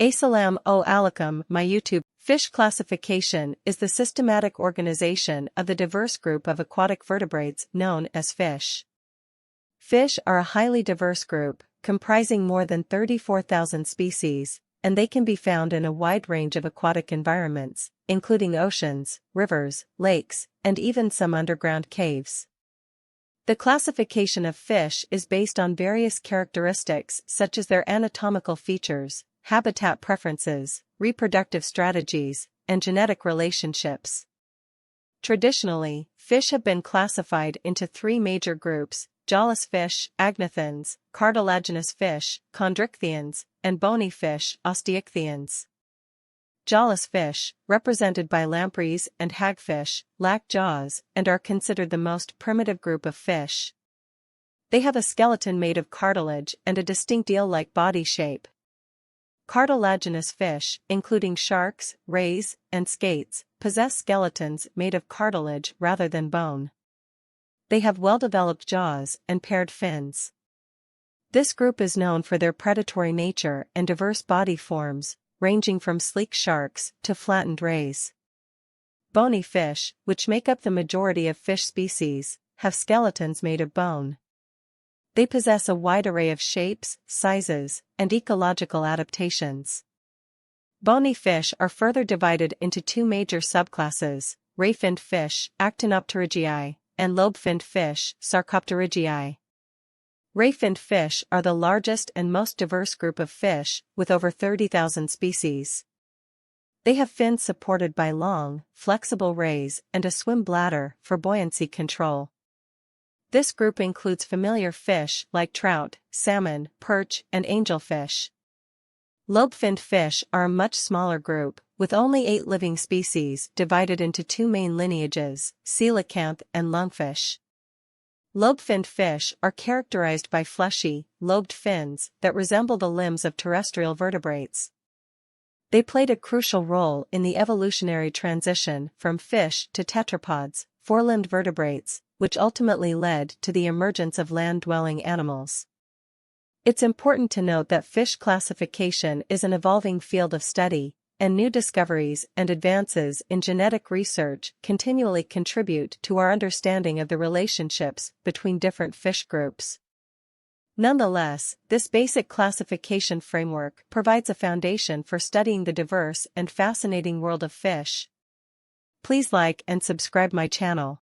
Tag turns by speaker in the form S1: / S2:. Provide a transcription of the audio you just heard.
S1: Assalamu alaikum, my YouTube. Fish classification is the systematic organization of the diverse group of aquatic vertebrates known as fish. Fish are a highly diverse group, comprising more than 34,000 species, and they can be found in a wide range of aquatic environments, including oceans, rivers, lakes, and even some underground caves. The classification of fish is based on various characteristics such as their anatomical features, habitat preferences, reproductive strategies, and genetic relationships. Traditionally, fish have been classified into three major groups: jawless fish, agnathans; cartilaginous fish, chondrichthyans; and bony fish, osteichthyans. Jawless fish, represented by lampreys and hagfish, lack jaws and are considered the most primitive group of fish. They have a skeleton made of cartilage and a distinct eel-like body shape. Cartilaginous fish, including sharks, rays, and skates, possess skeletons made of cartilage rather than bone. They have well-developed jaws and paired fins. This group is known for their predatory nature and diverse body forms, ranging from sleek sharks to flattened rays. Bony fish, which make up the majority of fish species, have skeletons made of bone. They possess a wide array of shapes, sizes, and ecological adaptations. Bony fish are further divided into two major subclasses: ray-finned fish, actinopterygii, and lobe-finned fish, sarcopterygii. Ray-finned fish are the largest and most diverse group of fish, with over 30,000 species. They have fins supported by long, flexible rays and a swim bladder for buoyancy control. This group includes familiar fish like trout, salmon, perch, and angelfish. Lobe-finned fish are a much smaller group, with only 8 living species divided into two main lineages, coelacanth and lungfish. Lobe-finned fish are characterized by fleshy, lobed fins that resemble the limbs of terrestrial vertebrates. They played a crucial role in the evolutionary transition from fish to tetrapods, four-limbed vertebrates, which ultimately led to the emergence of land-dwelling animals. It's important to note that fish classification is an evolving field of study, and new discoveries and advances in genetic research continually contribute to our understanding of the relationships between different fish groups. Nonetheless, this basic classification framework provides a foundation for studying the diverse and fascinating world of fish. Please like and subscribe my channel.